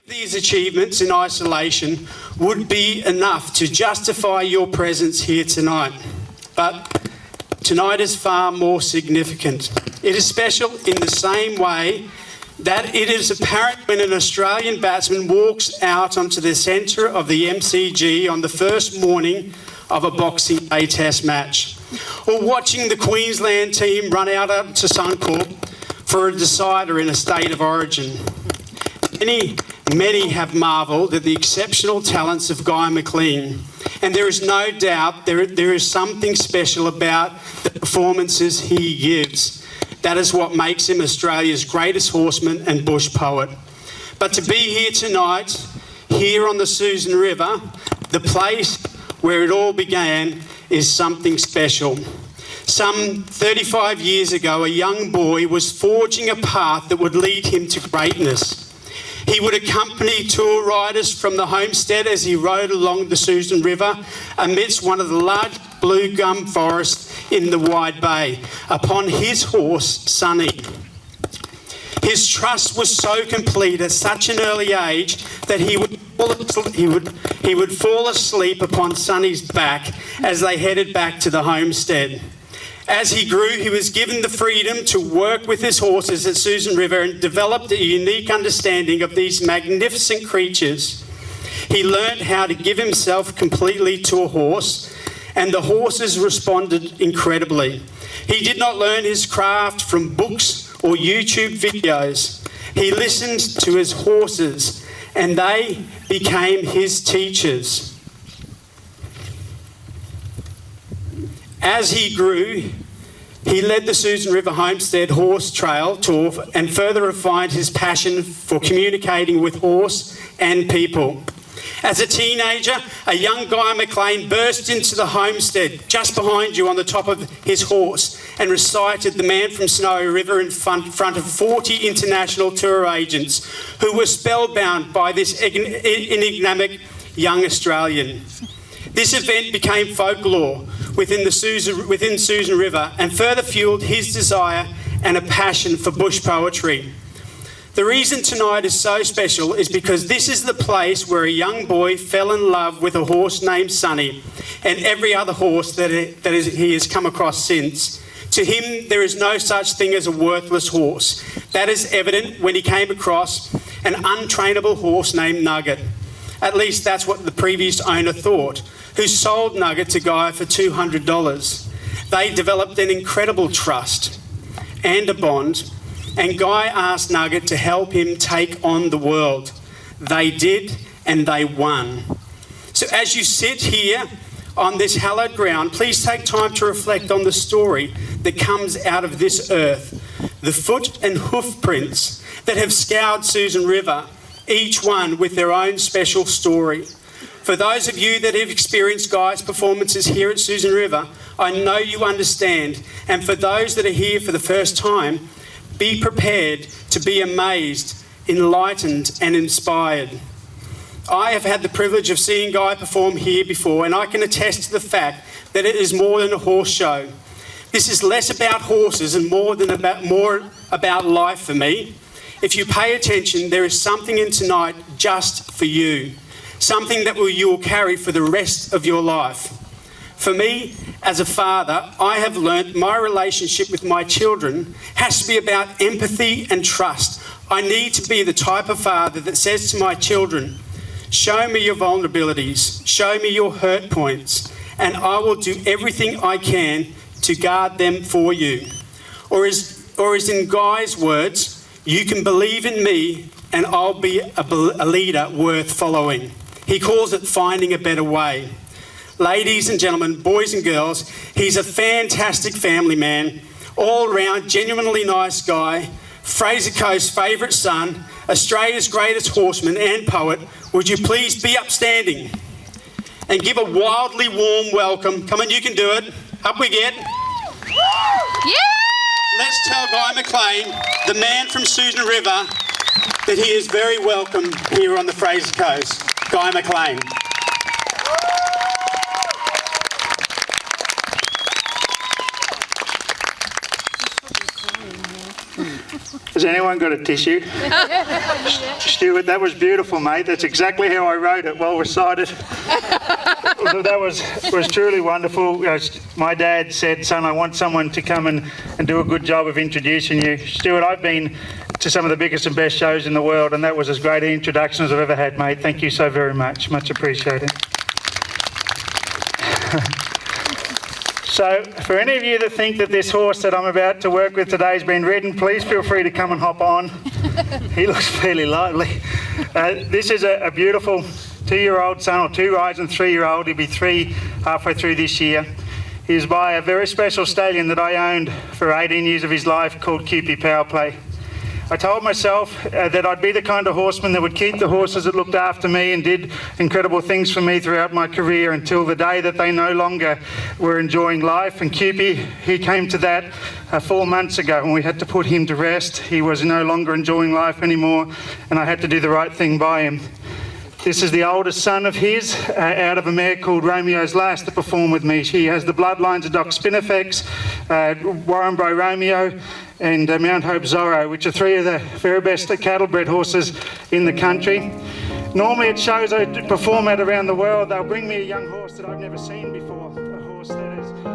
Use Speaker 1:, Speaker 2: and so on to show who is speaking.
Speaker 1: These achievements in isolation would be enough to justify your presence here tonight. But tonight is far more significant. It is special in the same way that it is apparent when an Australian batsman walks out onto the centre of the MCG on the first morning of a Boxing Day Test match, or watching the Queensland team run out to Suncorp for a decider in a state of origin. Many have marvelled at the exceptional talents of Guy Mclean, and there is no doubt there is something special about the performances he gives. That is what makes him Australia's greatest horseman and bush poet. But to be here tonight, here on the Susan River, the place where it all began, is something special. Some 35 years ago, a young boy was forging a path that would lead him to greatness. He would accompany tour riders from the homestead as he rode along the Susan River amidst one of the large blue gum forests in the wide bay upon his horse, Sonny. His trust was so complete at such an early age that he would fall asleep upon Sonny's back as they headed back to the homestead. As he grew, he was given the freedom to work with his horses at Susan River and developed a unique understanding of these magnificent creatures. He learned how to give himself completely to a horse, and the horses responded incredibly. He did not learn his craft from books or YouTube videos. He listened to his horses, and they became his teachers. As he grew, he led the Susan River Homestead Horse Trail Tour and further refined his passion for communicating with horse and people. As a teenager, a young Guy Mclean burst into the homestead just behind you on the top of his horse and recited The Man from Snowy River in front of 40 international tour agents who were spellbound by this enigmatic young Australian. This event became folklore within Susan River and further fueled his desire and a passion for bush poetry. The reason tonight is so special is because this is the place where a young boy fell in love with a horse named Sonny and every other horse he has come across since. To him, there is no such thing as a worthless horse. That is evident when he came across an untrainable horse named Nugget. At least that's what the previous owner thought, who sold Nugget to Guy for $200. They developed an incredible trust and a bond, and Guy asked Nugget to help him take on the world. They did, and they won. So as you sit here on this hallowed ground, please take time to reflect on the story that comes out of this earth, the foot and hoof prints that have scoured Susan River, each one with their own special story. For those of you that have experienced Guy's performances here at Susan River, I know you understand. And for those that are here for the first time, be prepared to be amazed, enlightened and inspired. I have had the privilege of seeing Guy perform here before, and I can attest to the fact that it is more than a horse show. This is less about horses and more about life for me. If you pay attention, there is something in tonight just for you. Something that you will carry for the rest of your life. For me, as a father, I have learnt my relationship with my children has to be about empathy and trust. I need to be the type of father that says to my children, show me your vulnerabilities, show me your hurt points, and I will do everything I can to guard them for you. Or as in Guy's words, you can believe in me and I'll be a leader worth following. He calls it finding a better way. Ladies and gentlemen, boys and girls, he's a fantastic family man, all round genuinely nice guy, Fraser Coast's favourite son, Australia's greatest horseman and poet. Would you please be upstanding and give a wildly warm welcome. Come on, you can do it. Up we get.
Speaker 2: Yeah!
Speaker 1: Let's tell Guy Mclean, the man from Susan River, that he is very welcome here on the Fraser Coast. Guy Mclean.
Speaker 3: Has anyone got a tissue? Stuart, that was beautiful, mate. That's exactly how I wrote it, well recited. That was truly wonderful. My dad said, son, I want someone to come and do a good job of introducing you. Stuart, I've been to some of the biggest and best shows in the world, and that was as great an introduction as I've ever had, mate. Thank you so very much. Much appreciated. So, for any of you that think that this horse that I'm about to work with today has been ridden, please feel free to come and hop on. He looks fairly lively. This is a beautiful 2-year-old son, or 2 rides and 3-year-old. He'll be 3 halfway through this year. He's by a very special stallion that I owned for 18 years of his life called Cupid Power Play. I told myself that I'd be the kind of horseman that would keep the horses that looked after me and did incredible things for me throughout my career until the day that they no longer were enjoying life. And Cupid, he came to that 4 months ago, and we had to put him to rest. He was no longer enjoying life anymore, and I had to do the right thing by him. This is the oldest son of his, out of a mare called Romeo's Last that performed with me. She has the bloodlines of Doc Spinifex, Warrenbro Romeo, and Mount Hope Zorro, which are 3 of the very best cattle-bred horses in the country. Normally at shows I perform at around the world, they'll bring me a young horse that I've never seen before, a horse that is